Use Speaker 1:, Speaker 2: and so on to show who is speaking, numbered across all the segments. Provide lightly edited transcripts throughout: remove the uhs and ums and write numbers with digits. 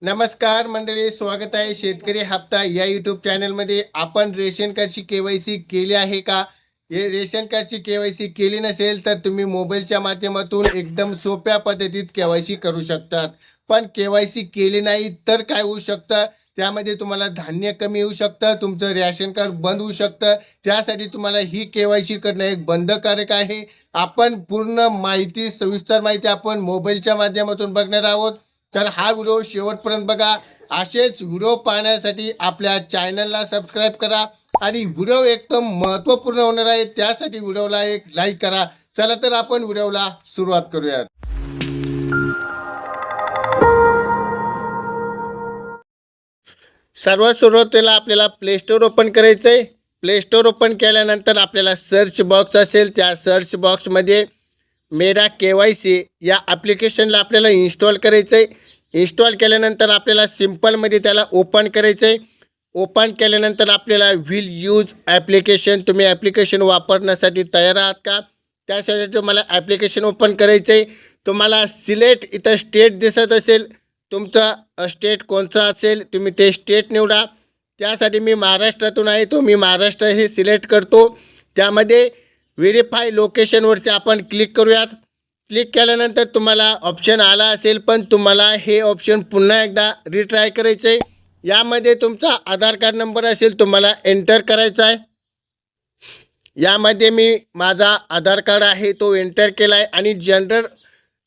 Speaker 1: नमस्कार मंडळी, स्वागत आहे शेतकरी हप्ता या यूट्यूब चॅनलमध्ये. आपण रेशन कार्डची केवायसी केली आहे का? हे रेशन कार्डची केवायसी केली नसेल तर तुम्ही मोबाईलच्या माध्यमातून एकदम सोप्या पद्धतीत केवायसी करू शकतात. पण केवायसी केली नाही तर काय होऊ शकतं? त्यामध्ये तुम्हाला धान्य कमी होऊ शकतं, तुमचं रेशन कार्ड बंद होऊ शकतं. त्यासाठी तुम्हाला ही केवायसी करणं एक बंधनकारक आहे. आपण पूर्ण माहिती, सविस्तर माहिती आपण मोबाईलच्या माध्यमातून बघणार आहोत. तर हा व्हिडिओ शेवटपर्यंत बघा. असेच व्हिडिओ पाहण्यासाठी आपल्या चॅनलला सबस्क्राईब करा आणि व्हिडिओ एकदम महत्त्वपूर्ण होणार आहे, त्यासाठी व्हिडिओला एक लाईक करा. चला तर आपण व्हिडिओला सुरुवात करूयात. सर्वात सुरुवातीला आपल्याला प्ले स्टोअर ओपन करायचं आहे. प्ले स्टोअर ओपन केल्यानंतर आपल्याला सर्च बॉक्स असेल, त्या सर्च बॉक्समध्ये मेरा केवायसी या ॲप्लिकेशनला आपल्याला इन्स्टॉल करायचं आहे. इन्स्टॉल केल्यानंतर आपल्याला सिम्पलमध्ये त्याला ओपन करायचं आहे. ओपन केल्यानंतर आपल्याला विल यूज ॲप्लिकेशन, तुम्ही ॲप्लिकेशन वापरण्यासाठी तयार आहात का? त्यासाठी तुम्हाला ॲप्लिकेशन ओपन करायचं आहे. तुम्हाला सिलेक्ट इथं स्टेट दिसत असेल, तुमचा स्टेट कोणता असेल तुम्ही ते स्टेट निवडा. त्यासाठी मी महाराष्ट्रातून आहे, तो मी महाराष्ट्र हे सिलेक्ट करतो. त्यामध्ये व्हेरीफाय लोकेशनवरती आपण क्लिक करूयात. क्लिक केल्यानंतर तुम्हाला ऑप्शन आला असेल, पण तुम्हाला हे ऑप्शन पुन्हा एकदा रिट्राय करायचं आहे. यामध्ये तुमचा आधार कार्ड नंबर असेल, तुम्हाला एंटर करायचा आहे. यामध्ये मी माझा आधार कार्ड आहे तो एंटर केला आहे आणि जनरल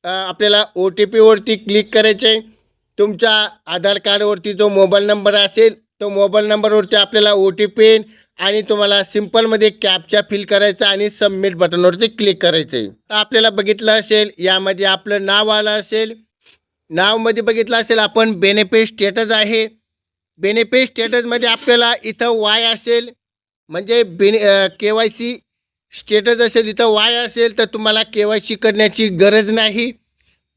Speaker 1: आपल्याला OTPवरती क्लिक करायचे आहे. तुमच्या आधार कार्डवरती जो मोबाईल नंबर असेल तो मोबाईल नंबरवरती आपल्याला OTP येईल आणि तुम्हाला सिम्पलमध्ये कॅप्चा फिल करायचा आणि सबमिट बटनवरती क्लिक करायचं आहे. तर आपल्याला बघितलं असेल, यामध्ये आपलं नाव आलं असेल. नावमध्ये बघितलं असेल आपण बेनिफिट स्टेटस आहे. बेनिफिट स्टेटसमध्ये आपल्याला इथं वाय असेल, म्हणजे KYC स्टेटस असेल, इथं वाय असेल तर तुम्हाला KYC करण्याची गरज नाही.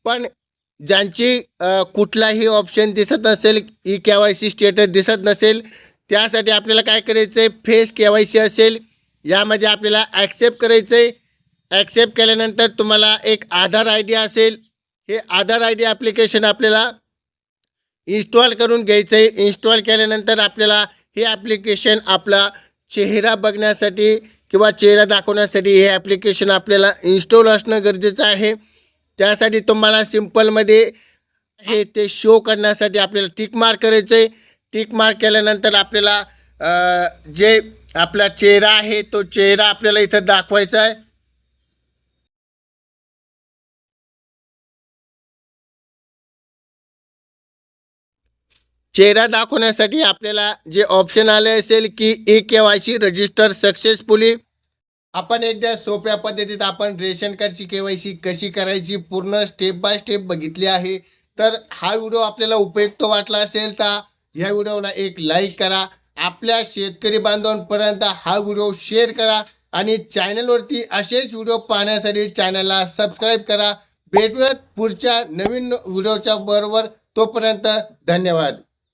Speaker 1: पण ज्यांची कुठलाही ऑप्शन दिसत नसेल, KYC स्टेटस दिसत नसेल, त्यासाठी आपल्याला काय करायचं आहे, फेस KYC असेल, यामध्ये आपल्याला ॲक्सेप्ट करायचं आहे. ॲक्सेप्ट केल्यानंतर तुम्हाला एक आधार ID असेल, हे आधार ID ॲप्लिकेशन आपल्याला इन्स्टॉल करून घ्यायचं आहे. इन्स्टॉल केल्यानंतर आपल्याला हे ॲप्लिकेशन आपला चेहरा बघण्यासाठी किंवा चेहरा दाखवण्यासाठी हे ॲप्लिकेशन आपल्याला इन्स्टॉल असणं गरजेचं आहे. त्यासाठी तुम्हाला सिम्पलमध्ये हे ते शो करण्यासाठी आपल्याला टिक मार्क करायचं आहे. टिक मार्क केल्यानंतर आपल्याला जे आपला चेहरा आहे तो चेहरा आपल्याला इथं दाखवायचा आहे. चेहरा दाखवण्यासाठी आपल्याला जे ऑप्शन आले असेल की KYC रजिस्टर सक्सेसफुली, आपण एकदा सोप्या पद्धतीत आपण रेशन कार्डची KYC कशी करायची पूर्ण स्टेप बाय स्टेप बघितली आहे. तर हा व्हिडिओ आपल्याला उपयुक्त वाटला असेल तर ह्या व्हिडिओला एक लाईक करा. आपल्या शेतकरी बांधवांपर्यंत हा व्हिडिओ शेअर करा आणि चॅनलवरती असेच व्हिडिओ पाहण्यासाठी चॅनलला सबस्क्राईब करा. भेटूयात पुढच्या नवीन व्हिडिओच्या बरोबर. तोपर्यंत धन्यवाद.